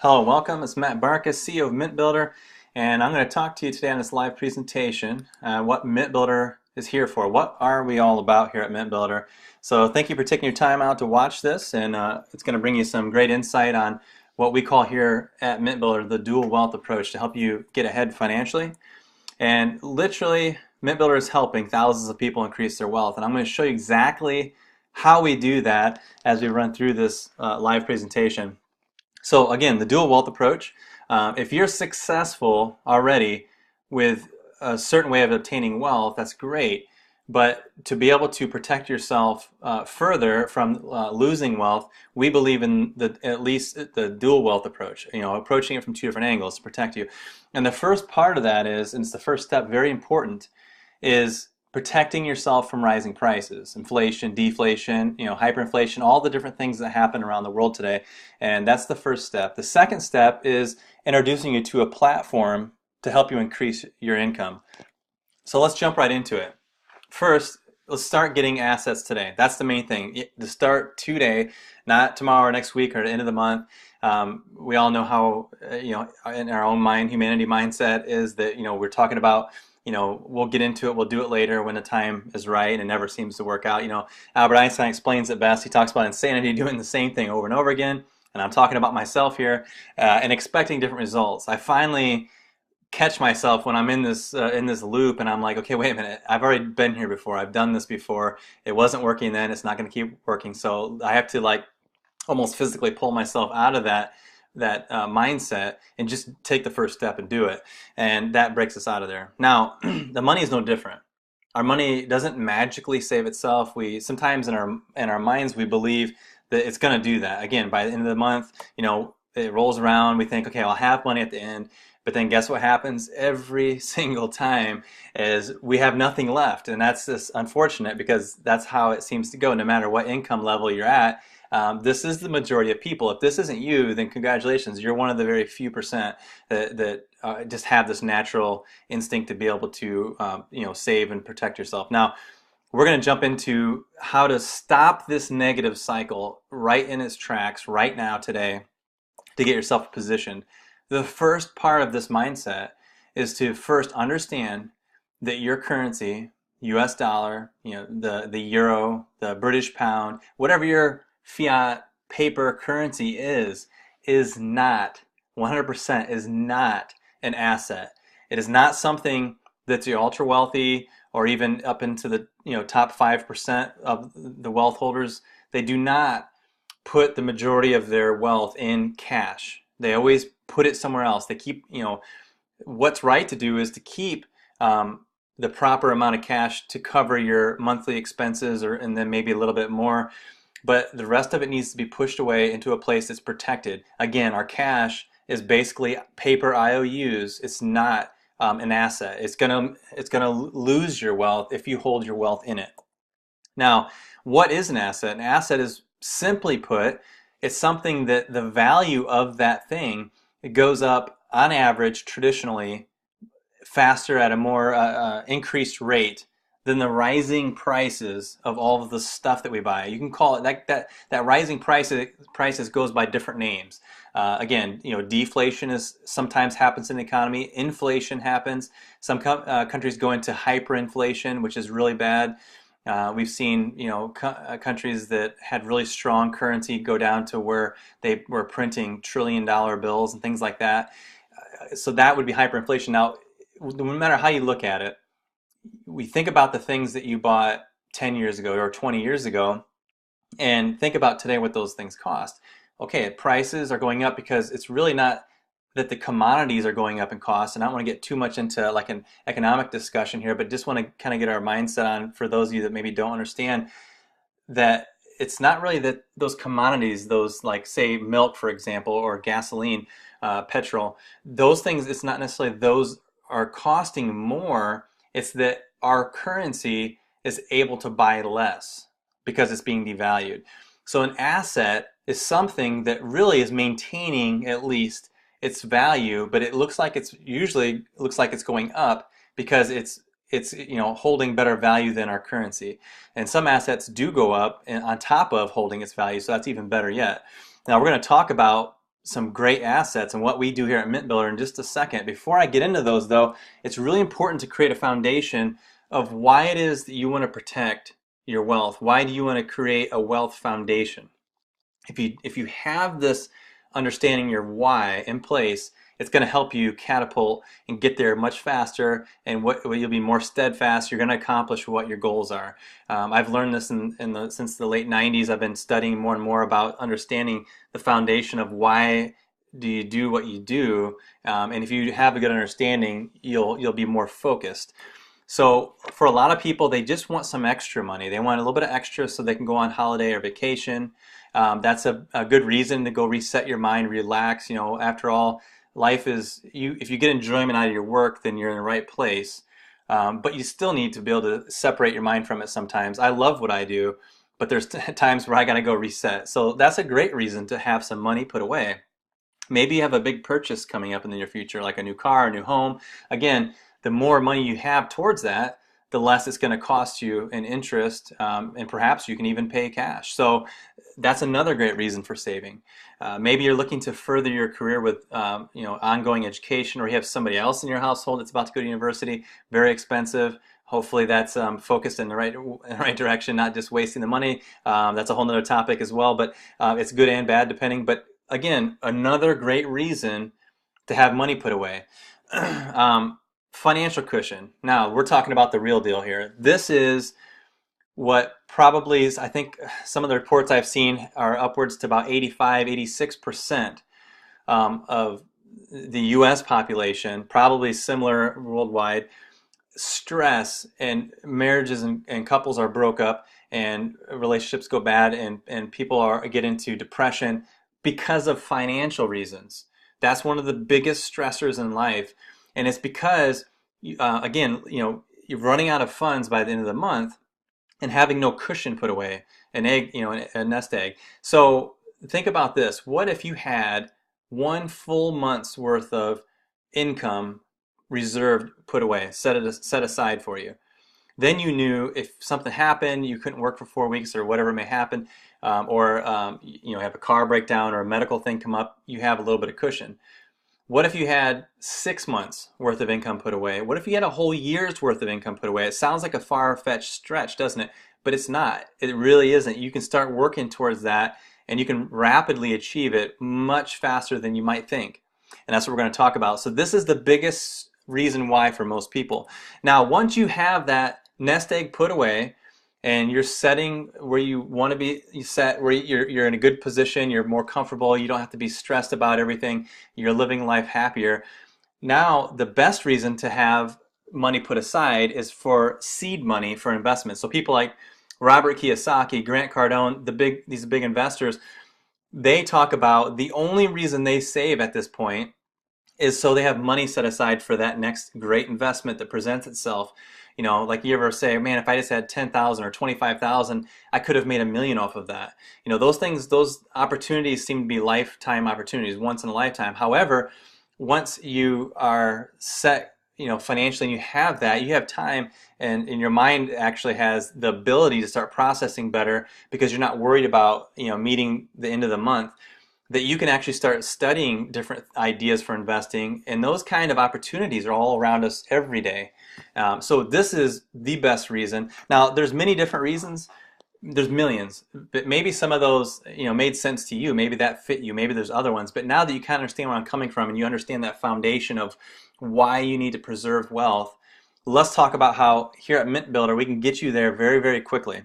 Hello, welcome. It's Matt Barkas, CEO of MintBuilder, and I'm going to talk to you today on this live presentation, what MintBuilder is here for. What are we all about here at MintBuilder? So thank you for taking your time out to watch this, and it's going to bring you some great insight on what we call here at MintBuilder the dual wealth approach to help you get ahead financially. And literally, MintBuilder is helping thousands of people increase their wealth, and I'm going to show you exactly how we do that as we run through this live presentation. So again, the dual wealth approach, if you're successful already with a certain way of obtaining wealth, that's great. But to be able to protect yourself further from losing wealth, we believe in at least the dual wealth approach, approaching it from two different angles to protect you. And the first part of that is, and it's the first step, very important, is protecting yourself from rising prices, inflation, deflation, hyperinflation, all the different things that happen around the world today. And that's the first step. The second step is introducing you to a platform to help you increase your income. So let's jump right into it. First, let's start getting assets today. That's the main thing. To start today, not tomorrow or next week or at the end of the month. We all know how, in our own mind, humanity mindset is that, we're talking about we'll get into it, we'll do it later when the time is right, and it never seems to work out. Albert Einstein explains it best. He talks about insanity doing the same thing over and over again, and I'm talking about myself here, and expecting different results. I finally catch myself when I'm in this loop, and I'm like, okay, wait a minute, I've already been here before, I've done this before, it wasn't working then, it's not going to keep working, so I have to almost physically pull myself out of that mindset and just take the first step and do it. And that breaks us out of there. Now, the money is no different. Our money doesn't magically save itself. We sometimes in our minds we believe that it's going to do that. Again, by the end of the month, it rolls around. We think, okay, I'll have money at the end. But then guess what happens every single time is we have nothing left. And that's just unfortunate because that's how it seems to go no matter what income level you're at. This is the majority of people. If this isn't you, then congratulations. You're one of the very few percent that just have this natural instinct to be able to save and protect yourself. Now, we're going to jump into how to stop this negative cycle right in its tracks right now today to get yourself positioned. The first part of this mindset is to first understand that your currency, US dollar, the euro, the British pound, whatever your fiat paper currency is not 100% is not an asset. It is not something that's the ultra wealthy or even up into the top 5% of the wealth holders. They do not put the majority of their wealth in cash. They always put it somewhere else. They keep, what's right to do is to keep the proper amount of cash to cover your monthly expenses and then maybe a little bit more. But the rest of it needs to be pushed away into a place that's protected. Again, our cash is basically paper IOUs. It's not an asset. It's gonna lose your wealth if you hold your wealth in it. Now, what is an asset? An asset is, simply put, it's something that the value of that thing, it goes up on average traditionally faster at a more increased rate than the rising prices of all of the stuff that we buy. You can call it that rising prices goes by different names. Again, deflation is sometimes happens in the economy. Inflation happens. Some countries go into hyperinflation, which is really bad. We've seen, countries that had really strong currency go down to where they were printing trillion-dollar bills and things like that. So that would be hyperinflation. Now, no matter how you look at it, we think about the things that you bought 10 years ago or 20 years ago and think about today what those things cost. Okay, prices are going up because it's really not that the commodities are going up in cost, and I don't want to get too much into like an economic discussion here, but just want to kind of get our mindset on for those of you that maybe don't understand that it's not really that those commodities, those like say milk for example, or gasoline, petrol, those things, it's not necessarily those are costing more. It's that our currency is able to buy less because it's being devalued. So an asset is something that really is maintaining at least its value, but it looks like it's going up because it's holding better value than our currency. And some assets do go up and on top of holding its value, so that's even better yet. Now we're going to talk about some great assets and what we do here at Mint Builder in just a second. Before I get into those though, it's really important to create a foundation of why it is that you want to protect your wealth. Why do you want to create a wealth foundation? If you have this understanding your why in place, it's going to help you catapult and get there much faster, and you'll be more steadfast. You're going to accomplish what your goals are. I've learned this since the late 90s. I've been studying more and more about understanding the foundation of why do you do what you do, and if you have a good understanding, you'll be more focused. So for a lot of people, they just want some extra money. They want a little bit of extra so they can go on holiday or vacation. That's a good reason to go reset your mind, relax. After all, life is, if you get enjoyment out of your work, then you're in the right place. But you still need to be able to separate your mind from it sometimes. I love what I do, but there's times where I got to go reset. So that's a great reason to have some money put away. Maybe you have a big purchase coming up in the near future, like a new car, a new home. Again, the more money you have towards that, the less it's going to cost you in interest, and perhaps you can even pay cash. So that's another great reason for saving. Maybe you're looking to further your career with ongoing education, or you have somebody else in your household that's about to go to university, very expensive. Hopefully that's focused in the right direction, not just wasting the money. That's a whole nother topic as well, but it's good and bad depending. But again, another great reason to have money put away. Financial cushion. Now, we're talking about the real deal here. This is what probably is, I think some of the reports I've seen are upwards to about 85, 86% of the US population, probably similar worldwide. Stress and marriages and couples are broke up, and relationships go bad, and people get into depression because of financial reasons. That's one of the biggest stressors in life. And it's because, again, you're running out of funds by the end of the month and having no cushion put away, an egg, a nest egg. So think about this. What if you had one full month's worth of income reserved, put away, set aside for you? Then you knew if something happened, you couldn't work for 4 weeks or whatever may happen, or have a car breakdown or a medical thing come up, you have a little bit of cushion. What if you had 6 months worth of income put away? What if you had a whole year's worth of income put away? It sounds like a far-fetched stretch, doesn't it? But it's not. It really isn't. You can start working towards that, and you can rapidly achieve it much faster than you might think. And that's what we're going to talk about. So this is the biggest reason why for most people. Now, once you have that nest egg put away, and you're setting where you want to be, where you're in a good position, you're more comfortable, you don't have to be stressed about everything, you're living life happier. Now, the best reason to have money put aside is for seed money for investment. So people like Robert Kiyosaki, Grant Cardone, these big investors, they talk about the only reason they save at this point is so they have money set aside for that next great investment that presents itself. Like you ever say, man, if I just had 10,000 or 25,000, I could have made $1 million off of that. Those opportunities seem to be lifetime opportunities, once in a lifetime. However, once you are set, financially, and you have time, and your mind actually has the ability to start processing better because you're not worried about, meeting the end of the month, that you can actually start studying different ideas for investing, and those kind of opportunities are all around us every day. So this is the best reason. Now, there's many different reasons. There's millions, but maybe some of those made sense to you. Maybe that fit you. Maybe there's other ones. But now that you kind of understand where I'm coming from, and you understand that foundation of why you need to preserve wealth, let's talk about how here at Mint Builder we can get you there very, very quickly.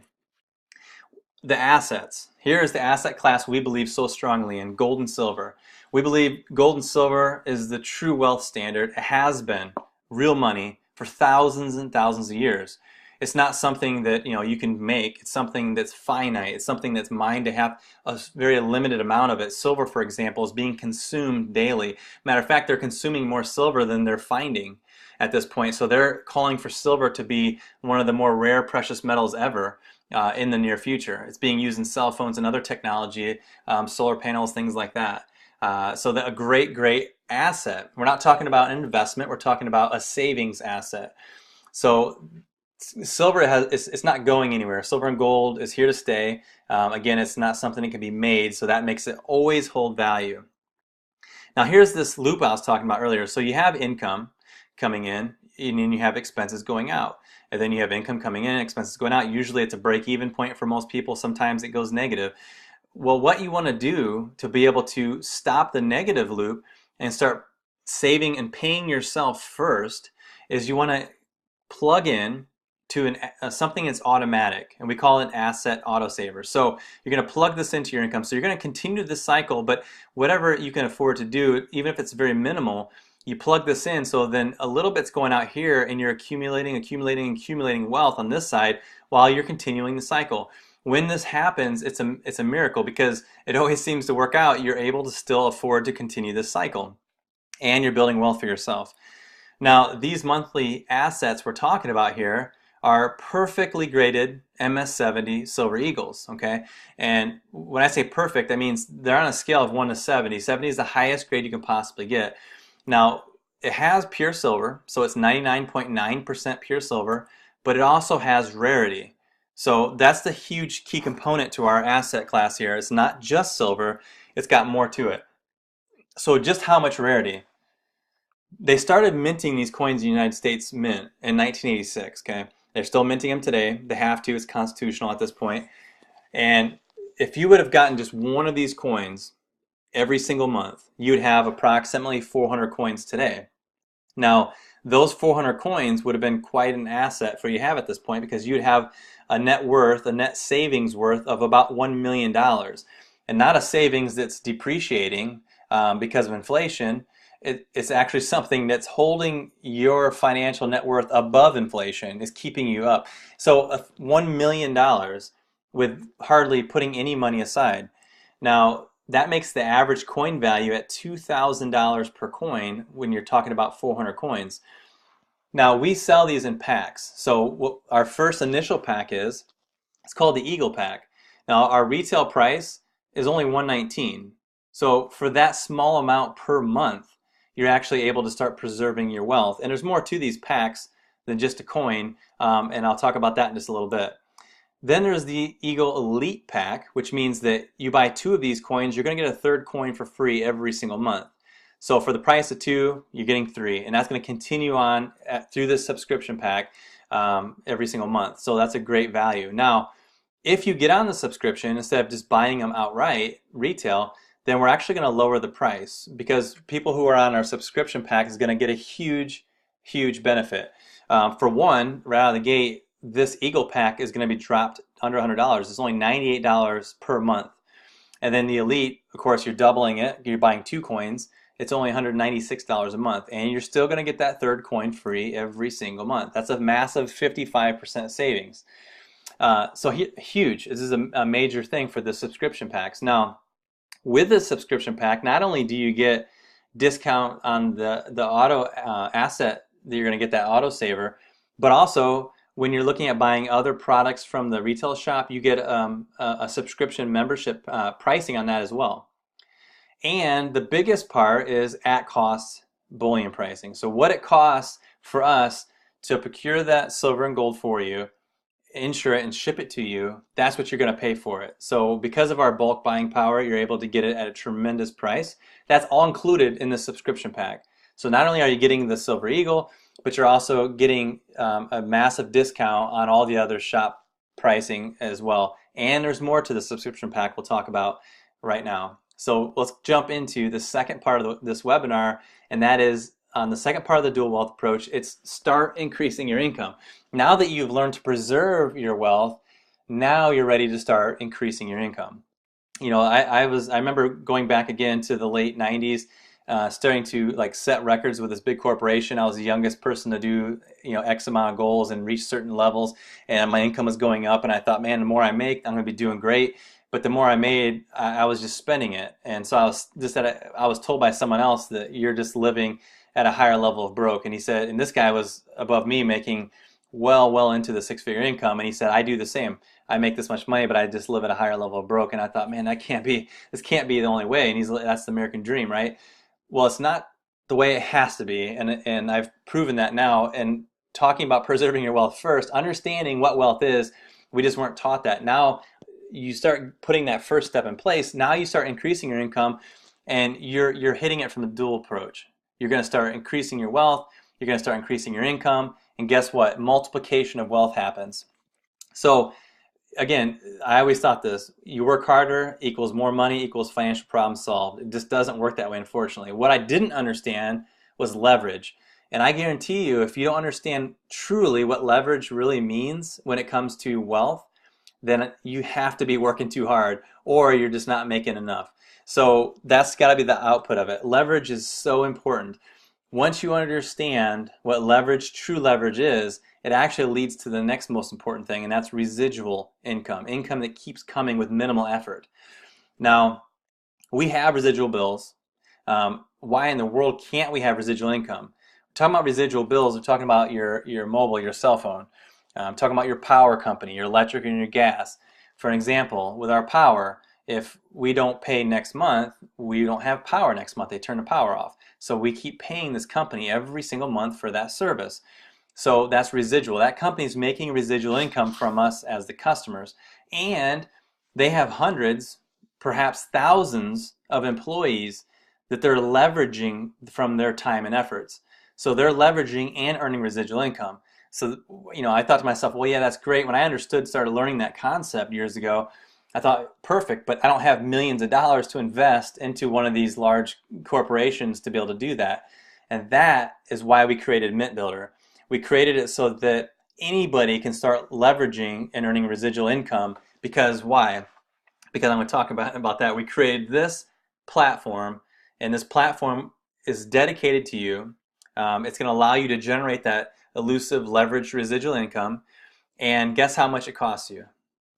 The assets. Here is the asset class we believe so strongly in, gold and silver. We believe gold and silver is the true wealth standard. It has been real money for thousands and thousands of years. It's not something that you can make. It's something that's finite. It's something that's mined to have a very limited amount of it. Silver, for example, is being consumed daily. Matter of fact, they're consuming more silver than they're finding at this point. So they're calling for silver to be one of the more rare precious metals ever in the near future. It's being used in cell phones and other technology, solar panels, things like that. So a great, great asset. We're not talking about an investment. We're talking about a savings asset. So silver it's not going anywhere. Silver and gold is here to stay. Again, it's not something that can be made, so that makes it always hold value. Now here's this loop I was talking about earlier. So you have income coming in, and then you have expenses going out. And then you have income coming in, expenses going out. Usually it's a break-even point for most people. Sometimes it goes negative. Well, what you want to do to be able to stop the negative loop and start saving and paying yourself first is you want to plug in to something that's automatic, and we call it asset autosaver. So you're going to plug this into your income. So you're going to continue this cycle, but whatever you can afford to do, even if it's very minimal, you plug this in, so then a little bit's going out here and you're accumulating wealth on this side while you're continuing the cycle. When this happens, it's a miracle, because it always seems to work out. You're able to still afford to continue this cycle, and you're building wealth for yourself. Now, these monthly assets we're talking about here are perfectly graded MS70 Silver Eagles, okay? And when I say perfect, that means they're on a scale of 1 to 70. 70 is the highest grade you can possibly get. Now, it has pure silver, so it's 99.9% pure silver, but it also has rarity. So that's the huge key component to our asset class here. It's not just silver, it's got more to it. So just how much rarity? They started minting these coins in the United States Mint in 1986, okay? They're still minting them today. They have to, it's constitutional at this point. And if you would have gotten just one of these coins every single month, you'd have approximately 400 coins today. Now, those 400 coins would have been quite an asset for you to have at this point, because you'd have a net worth, a net savings worth of about $1 million. And not a savings that's depreciating because of inflation. It's actually something that's holding your financial net worth above inflation, is keeping you up. So $1 million with hardly putting any money aside. Now, that makes the average coin value at $2,000 per coin when you're talking about 400 coins. Now, we sell these in packs. So what our first initial pack is, it's called the Eagle Pack. Now, our retail price is only $119. So for that small amount per month, you're actually able to start preserving your wealth. And there's more to these packs than just a coin, and I'll talk about that in just a little bit. Then there's the Eagle Elite Pack, which means that you buy 2 of these coins, you're going to get a 3rd coin for free every single month. So for the price of 2, you're getting 3, and that's going to continue on through this subscription pack every single month. So that's a great value. Now, if you get on the subscription instead of just buying them outright, retail, then we're actually going to lower the price, because people who are on our subscription pack is going to get a huge, huge benefit. For one, right out of the gate, this Eagle Pack is going to be dropped under $100. It's only $98 per month. And then the Elite, of course, you're doubling it. You're buying 2 coins. It's only $196 a month. And you're still going to get that 3rd coin free every single month. That's a massive 55% savings. So huge. This is a major thing for the subscription packs. Now, with this subscription pack, not only do you get discount on the auto asset that you're going to get, that auto saver, but also when you're looking at buying other products from the retail shop, you get a subscription membership pricing on that as well. And the biggest part is at cost bullion pricing. So what it costs for us to procure that silver and gold for you, insure it, and ship it to you, that's what you're going to pay for it. So because of our bulk buying power, you're able to get it at a tremendous price. That's all included in the subscription pack. So not only are you getting the Silver Eagle, but you're also getting a massive discount on all the other shop pricing as well. And there's more to the subscription pack we'll talk about right now. So let's jump into the second part of this webinar, and that is on the second part of the dual wealth approach. It's start increasing your income. Now that you've learned to preserve your wealth, now you're ready to start increasing your income. You know, I remember going back again to the late 90s, starting to like set records with this big corporation. I was the youngest person to do, you know, X amount of goals and reach certain levels, and my income was going up, and I thought, man, the more I make, I'm going to be doing great. But the more I made, I was just spending it. And so I was told by someone else that you're just living at a higher level of broke. And he said, and this guy was above me, making well into the 6-figure income. And he said, I do the same. I make this much money, but I just live at a higher level of broke. And I thought, man, this can't be the only way. And that's the American dream, right? Well, it's not the way it has to be. And I've proven that now. And talking about preserving your wealth first, understanding what wealth is, we just weren't taught that. Now you start putting that first step in place. Now you start increasing your income. and you're hitting it from a dual approach. You're going to start increasing your wealth, you're going to start increasing your income, and guess what? Multiplication of wealth happens. So again, I always thought this: you work harder equals more money equals financial problem solved. It just doesn't work that way, unfortunately. What I didn't understand was leverage. And I guarantee you, if you don't understand truly what leverage really means when it comes to wealth, then you have to be working too hard or you're just not making enough. So that's got to be the output of it. Leverage is so important. Once you understand what leverage, true leverage is, it actually leads to the next most important thing, and that's residual income, income that keeps coming with minimal effort. Now, we have residual bills. Why in the world can't we have residual income? We're talking about residual bills, we're talking about your mobile, your cell phone. Talking about your power company, your electric and your gas. For an example, with our power, if we don't pay next month, we don't have power next month. They turn the power off. So we keep paying this company every single month for that service. So that's residual. That company is making residual income from us as the customers. And they have hundreds, perhaps thousands of employees that they're leveraging from their time and efforts. So they're leveraging and earning residual income. So, I thought to myself, well, yeah, that's great. When I started learning that concept years ago, I thought, perfect, but I don't have millions of dollars to invest into one of these large corporations to be able to do that. And that is why we created MintBuilder. We created it so that anybody can start leveraging and earning residual income. Because why? Because I'm going to talk about that. We created this platform, and this platform is dedicated to you. It's going to allow you to generate that elusive leveraged residual income. And guess how much it costs you?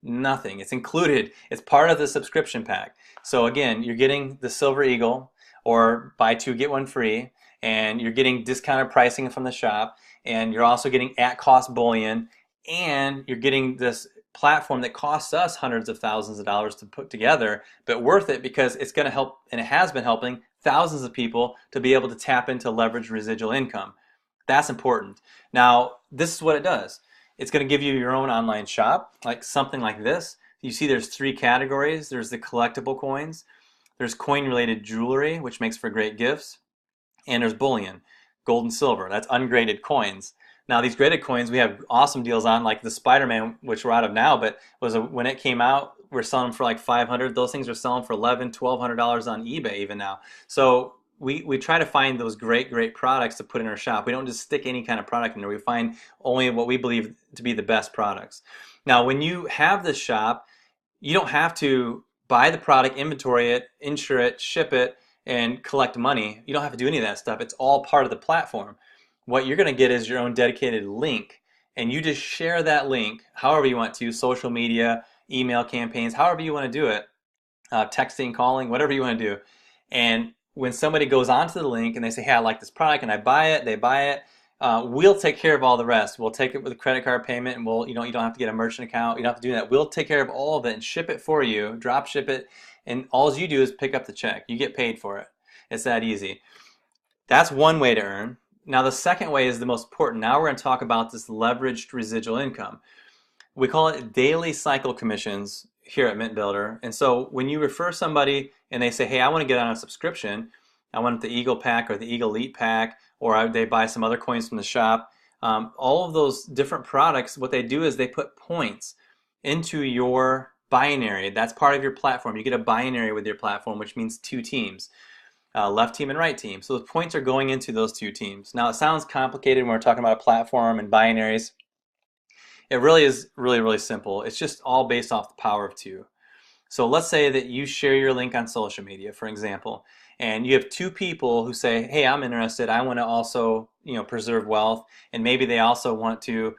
Nothing. It's included. It's part of the subscription pack. So again, you're getting the Silver Eagle, or buy two, get one free, and you're getting discounted pricing from the shop, and you're also getting at-cost bullion, and you're getting this platform that costs us hundreds of thousands of dollars to put together, but worth it because it's going to help, and it has been helping thousands of people to be able to tap into leveraged residual income. That's important. Now, this is what it does. It's going to give you your own online shop, like something like this. You see there's three categories. There's the collectible coins. There's coin-related jewelry, which makes for great gifts. And there's bullion, gold and silver. That's ungraded coins. Now, these graded coins, we have awesome deals on, like the Spider-Man, which we're out of now, but when it came out, we're selling for like $500. Those things are selling for $1,100, $1,200 on eBay even now. So we try to find those great products to put in our shop. We don't just stick any kind of product in there. We find only what we believe to be the best products. Now, when you have this shop, you don't have to buy the product, inventory it, insure it, ship it, and collect money. You don't have to do any of that stuff. It's all part of the platform. What you're going to get is your own dedicated link, and you just share that link however you want to, social media, email campaigns, however you want to do it, texting, calling, whatever you want to do. And when somebody goes onto the link and they say, hey, I like this product, and I buy it, they buy it, we'll take care of all the rest. We'll take it with a credit card payment, and you don't have to get a merchant account. You don't have to do that. We'll take care of all of it and ship it for you, drop ship it, and all you do is pick up the check. You get paid for it. It's that easy. That's one way to earn. Now, the second way is the most important. Now we're going to talk about this leveraged residual income. We call it daily cycle commissions here at MintBuilder. And so when you refer somebody and they say, hey, I want to get on a subscription, I want the Eagle Pack or the Eagle Elite Pack, or they buy some other coins from the shop, all of those different products, what they do is they put points into your binary. That's part of your platform. You get a binary with your platform, which means two teams. Left team and right team. So the points are going into those two teams. Now, it sounds complicated when we're talking about a platform and binaries. It really is really simple. It's just all based off the power of two. So let's say that you share your link on social media, for example, and you have two people who say, hey, I'm interested. I want to also preserve wealth, and maybe they also want to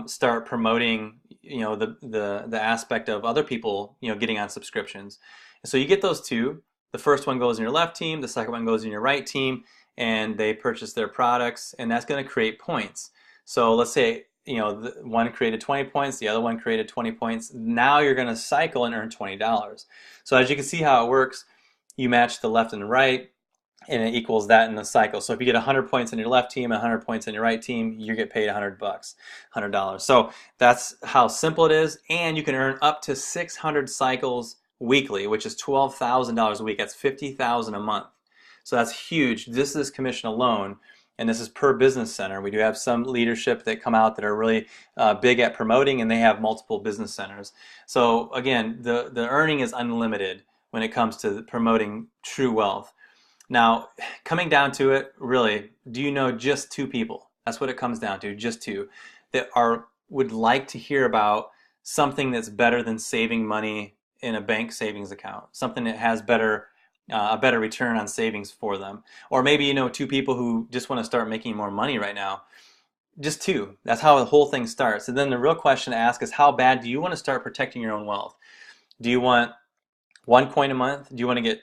start promoting the aspect of other people getting on subscriptions. And so you get those two. The first one goes in your left team, the second one goes in your right team, and they purchase their products, and that's going to create points. So let's say one created 20 points, the other one created 20 points. Now you're going to cycle and earn $20. So as you can see how it works, you match the left and the right, and it equals that in the cycle. So if you get 100 points in your left team and 100 points in your right team, you get paid $100. So that's how simple it is, and you can earn up to 600 cycles weekly, which is $12,000 a week. That's $50,000 a month. So that's huge. This is commission alone, and this is per business center. We do have some leadership that come out that are really big at promoting, and they have multiple business centers. So again, the earning is unlimited when it comes to promoting true wealth. Now, coming down to it, really, do you know just two people? That's what it comes down to, just two, that would like to hear about something that's better than saving money in a bank savings account, something that has a better return on savings for them. Or maybe you know two people who just want to start making more money right now. Just two. That's how the whole thing starts. And then the real question to ask is, how bad do you want to start protecting your own wealth? Do you want one coin a month? Do you want to get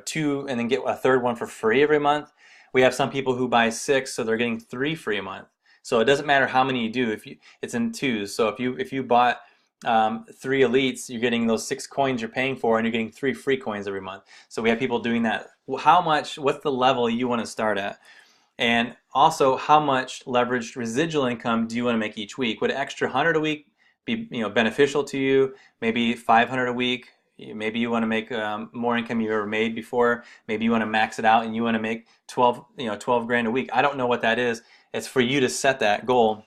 two and then get a third one for free every month? We have some people who buy 6, so they're getting 3 free a month. So it doesn't matter how many you do, it's in twos. So if you bought 3 elites, you're getting those 6 coins you're paying for, and you're getting 3 free coins every month. So we have people doing that. What's the level you want to start at? And also, how much leveraged residual income do you want to make each week? Would an extra 100 a week be beneficial to you? Maybe 500 a week? Maybe you want to make more income you've ever made before. Maybe you want to max it out and you want to make 12 grand a week. I don't know what that is. It's for you to set that goal.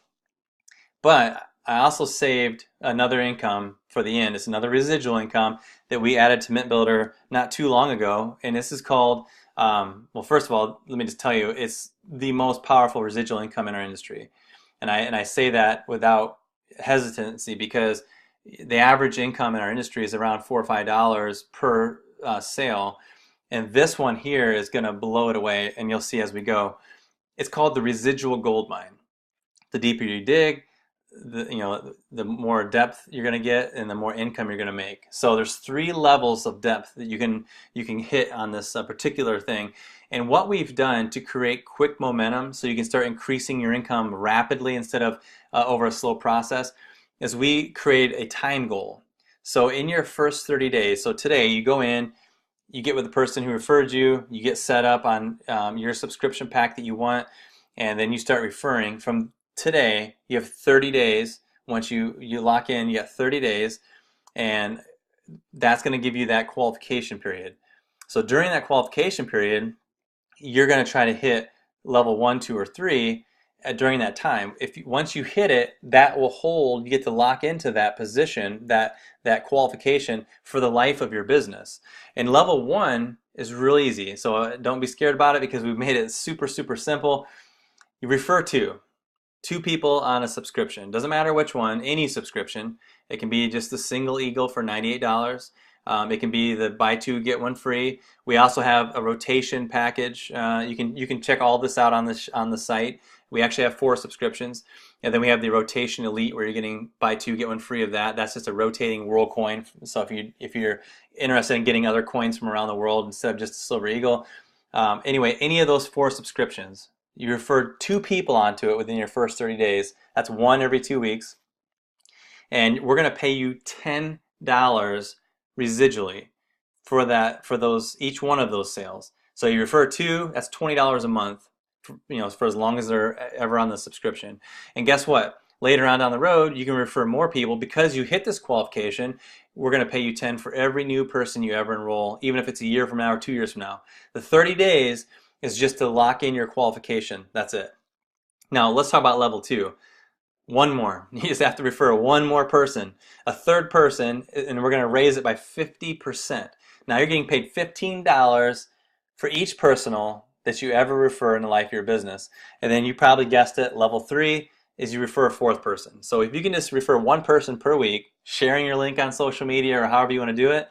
But I also saved another income for the end. It's another residual income that we added to MintBuilder not too long ago. And this is called, well, first of all, let me just tell you, it's the most powerful residual income in our industry. And I say that without hesitancy because the average income in our industry is around $4 or $5 per sale. And this one here is going to blow it away, and you'll see as we go. It's called the residual gold mine. The deeper you dig, the more depth you're going to get and the more income you're going to make. So there's 3 levels of depth that you can hit on this particular thing. And what we've done to create quick momentum so you can start increasing your income rapidly instead of over a slow process is we create a time goal. So in your first 30 days, so today you go in, you get with the person who referred you, you get set up on your subscription pack that you want, and then you start referring. From today, you have 30 days. Once you lock in, you got 30 days, and that's going to give you that qualification period. So during that qualification period, you're going to try to hit level 1, 2, or 3 during that time. Once you hit it, that will hold. You get to lock into that position, that qualification for the life of your business. And level 1 is real easy. So don't be scared about it because we've made it super, super simple. You refer two people on a subscription. Doesn't matter which one, any subscription. It can be just the single eagle for $98. It can be the buy 2 get 1 free. We also have a rotation package. You can check all this out on the site. We actually have 4 subscriptions, and then we have the rotation elite where you're getting buy 2 get 1 free of that. That's just a rotating world coin. So if you're interested in getting other coins from around the world instead of just a silver eagle, anyway, any of those 4 subscriptions, you refer 2 people onto it within your first 30 days. That's 1 every 2 weeks, and we're going to pay you $10 residually for each one of those sales. So you refer 2, that's $20 a month, for as long as they're ever on the subscription. And guess what? Later on down the road, you can refer more people. Because you hit this qualification, we're going to pay you 10 for every new person you ever enroll, even if it's a year from now or 2 years from now. The 30 days is just to lock in your qualification. That's it. Now let's talk about level 2. One more. You just have to refer one more person, a third person, and we're going to raise it by 50%. Now you're getting paid $15 for each personal that you ever refer in the life of your business. And then you probably guessed it, level 3 is you refer a 4th person. So if you can just refer 1 person per week, sharing your link on social media or however you want to do it,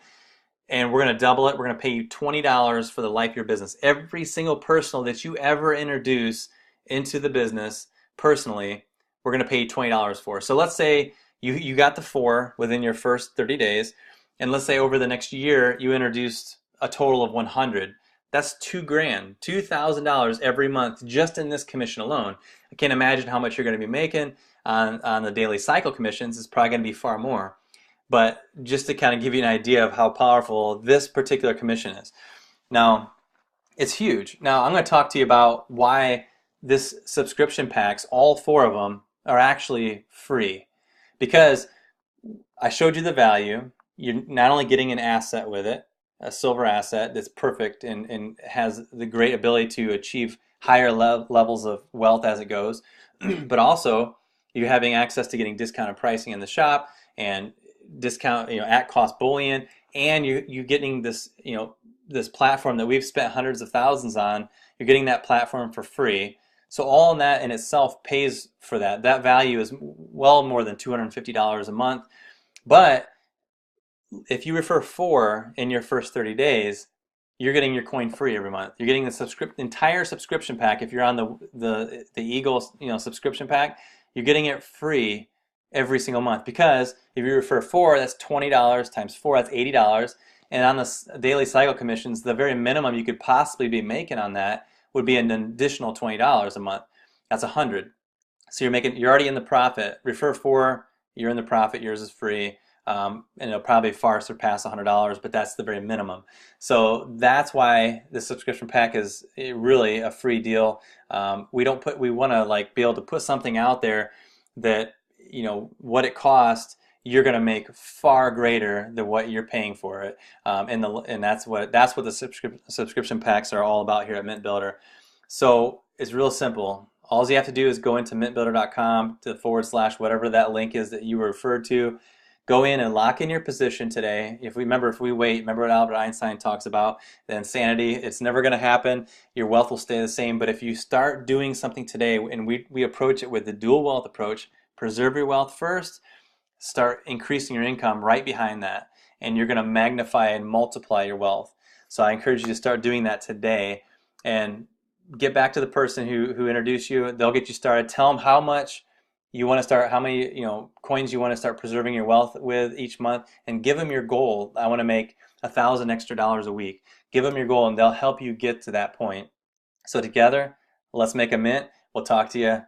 and we're going to double it. We're going to pay you $20 for the life of your business. Every single personal that you ever introduce into the business personally, we're going to pay you $20 for. So let's say you got the 4 within your first 30 days, and let's say over the next year you introduced a total of 100. That's $2,000, $2,000 every month just in this commission alone. I can't imagine how much you're going to be making on the daily cycle commissions. It's probably going to be far more. But just to kind of give you an idea of how powerful this particular commission is. Now, it's huge. Now, I'm going to talk to you about why this subscription packs, all 4 of them, are actually free. Because I showed you the value. you're not only getting an asset with it, a silver asset that's perfect and has the great ability to achieve higher levels of wealth as it goes, but also you're having access to getting discounted pricing in the shop and discount, at cost bullion, and you getting this, this platform that we've spent hundreds of thousands on. You're getting that platform for free. So all in that in itself pays for that. That value is well more than $250 a month. But if you refer four in your first 30 days, you're getting your coin free every month. You're getting the entire subscription pack. If you're on the Eagle, subscription pack, you're getting it free every single month. Because if you refer four, that's $20 times four, that's $80. And on the daily cycle commissions, the very minimum you could possibly be making on that would be an additional $20 a month. That's $100. So you're already in the profit. Refer four, you're in the profit. Yours is free. And it'll probably far surpass $100, but that's the very minimum. So that's why the subscription pack is really a free deal. We want to like be able to put something out there that, what it costs, you're going to make far greater than what you're paying for it. And that's what the subscription packs are all about here at Mint Builder. So it's real simple. All you have to do is go into mintbuilder.com / whatever that link is that you were referred to. Go in and lock in your position today. If we wait, remember what Albert Einstein talks about, the insanity, it's never going to happen. Your wealth will stay the same. But if you start doing something today, and we approach it with the dual wealth approach, preserve your wealth first, start increasing your income right behind that, and you're going to magnify and multiply your wealth. So I encourage you to start doing that today and get back to the person who introduced you. They'll get you started. Tell them how much you want to start, how many coins you want to start preserving your wealth with each month, and give them your goal. I want to make $1,000 extra a week. Give them your goal, and they'll help you get to that point. So together, let's make a mint. We'll talk to you